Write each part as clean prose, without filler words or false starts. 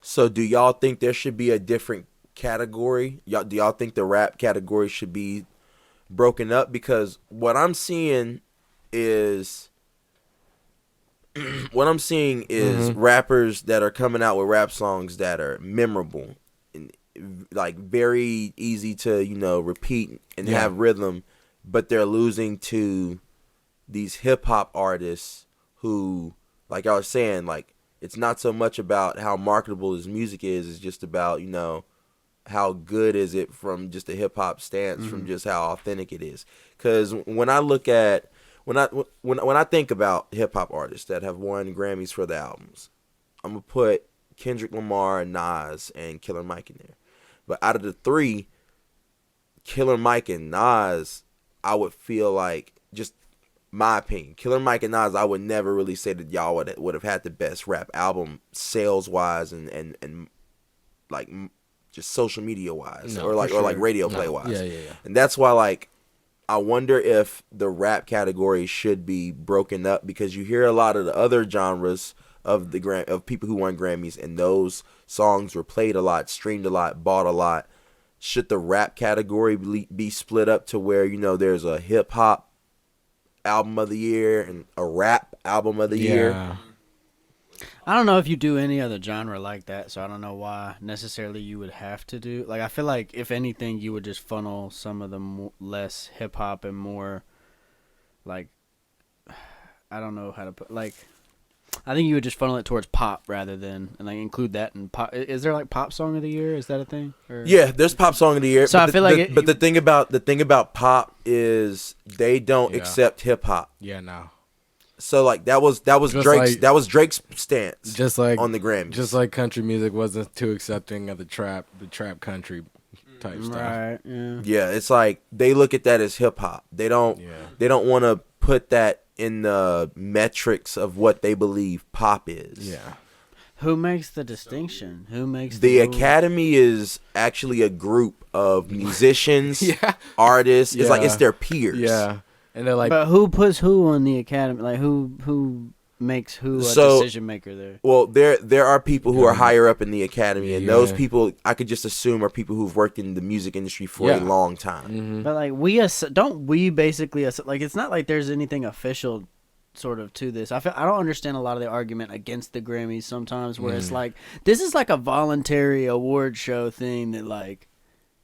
So do y'all think there should be a different category? Do y'all think the rap category should be broken up? Because what I'm seeing is rappers that are coming out with rap songs that are memorable and like very easy to, repeat and have rhythm, but they're losing to these hip hop artists who, like I was saying, like it's not so much about how marketable his music is, it's just about, how good is it from just a hip hop stance, from just how authentic it is. Cuz when I look at when I think about hip hop artists that have won Grammys for the albums, I'm going to put Kendrick Lamar, Nas, and Killer Mike in there. But out of the three, Killer Mike and Nas, I would feel like, just my opinion, Killer Mike and Nas, I would never really say that y'all would have had the best rap album sales wise and like just social media wise, or like radio play wise. Yeah. And that's why, like, I wonder if the rap category should be broken up, because you hear a lot of the other genres of of people who won Grammys, and those songs were played a lot, streamed a lot, bought a lot. Should the rap category be split up to where, there's a hip hop album of the year and a rap album of the year? I don't know if you do any other genre like that, so I don't know why necessarily you would have to do. Like, I feel like if anything, you would just funnel some of the less hip hop and more, like, I don't know how to put, like, I think you would just funnel it towards pop rather than, and like include that in pop. Is there like pop song of the year? Is that a thing? Or? Yeah, there's pop song of the year. So I feel like, the thing about pop is they don't accept hip hop. Yeah, no. So like that was Drake's stance. Just like on the Grammys. Just like country music wasn't too accepting of the trap country type stuff. Right. Yeah. Yeah, it's like they look at that as hip hop. They don't want to put that in the metrics of what they believe pop is. Yeah. Who makes the distinction? Who makes the Academy is actually a group of musicians, artists. It's like it's their peers. Yeah. And they're like, but who puts who on the Academy? Like who makes who a decision maker there? Well, there are people who are higher up in the Academy, and those people I could just assume are people who've worked in the music industry for a long time. Mm-hmm. But like we basically like, it's not like there's anything official sort of to this. I don't understand a lot of the argument against the Grammys sometimes, where it's like this is like a voluntary award show thing that like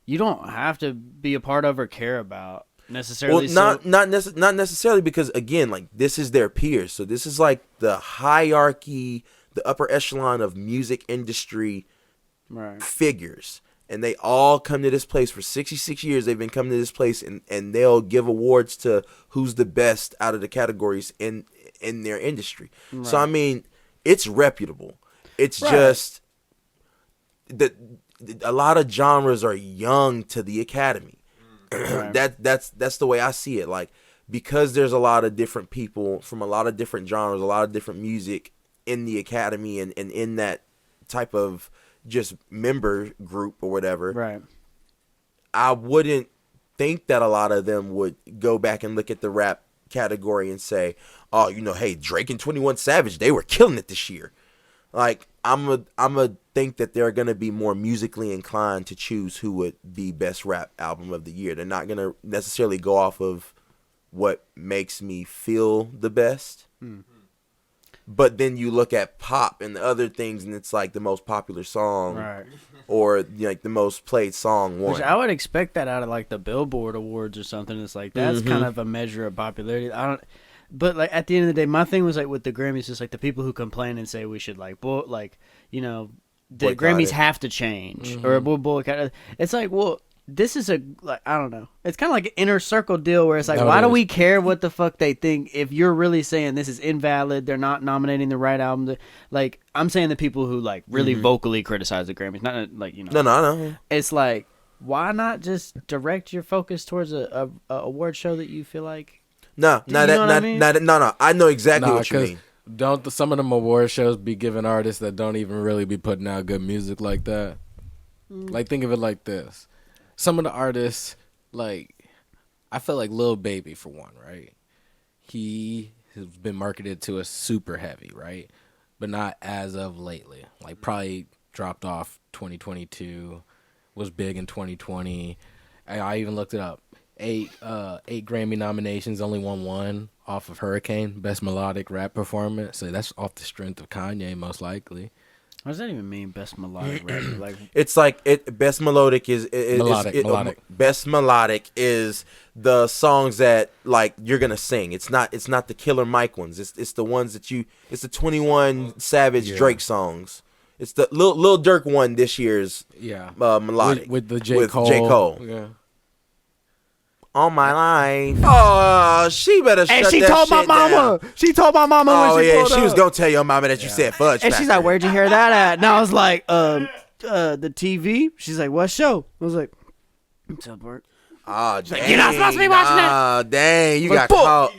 you don't have to be a part of or care about necessarily. Well, not necessarily, because again, like this is their peers, so this is like the hierarchy, the upper echelon of music industry figures, and they all come to this place for 66 years. They've been coming to this place, and they'll give awards to who's the best out of the categories in their industry. So I mean, it's reputable. It's just that a lot of genres are young to the Academy. That's the way I see it. Like, because there's a lot of different people from a lot of different genres, a lot of different music in the Academy, and in that type of just member group or whatever. Right. I wouldn't think that a lot of them would go back and look at the rap category and say, oh, hey, Drake and 21 Savage, they were killing it this year. Like, I'm a think that they're going to be more musically inclined to choose who would be best rap album of the year. They're not going to necessarily go off of what makes me feel the best. But then you look at pop and the other things, and it's like the most popular song, or like the most played song won. Which I would expect that out of like the Billboard Awards or something. It's like that's kind of a measure of popularity. But like at the end of the day, my thing was like with the Grammys, just like the people who complain and say we should like the boycott Grammys it. have to change or we'll boycott it. It's like, well, this is I don't know. It's kind of like an inner circle deal where it's like, why do we care what the fuck they think if you're really saying this is invalid? They're not nominating the right album. Like, I'm saying the people who like really vocally criticize the Grammys, not like No. It's like, why not just direct your focus towards a award show that you feel like. No. I know exactly what you mean. Don't some of them award shows be giving artists that don't even really be putting out good music like that? Like, think of it like this. Some of the artists, like, I feel like Lil Baby, for one, right? He has been marketed to as super heavy, right? But not as of lately. Like, probably dropped off 2022, was big in 2020. I even looked it up. 8 Grammy nominations, only won 1 off of Hurricane, Best Melodic Rap Performance. So that's off the strength of Kanye, most likely. What does that even mean, best melodic rap? Like, it's like best melodic is melodic. Best melodic is the songs that like you're gonna sing. It's not the Killer Mike ones. It's the ones that it's the 21 Savage Drake songs. It's the Lil Durk one this year's melodic with the J. Cole. Yeah. All my life. Oh, she better shut that shit down. She told my mama Oh, when she yeah, pulled she up. was going to tell your mama that you said fudge. And she's like, where'd you hear that at? And I was like, the TV. She's like, what show? I was like, South Park. Oh, dang. Like, you're not supposed to be watching that. Oh, dang. You Like, got caught.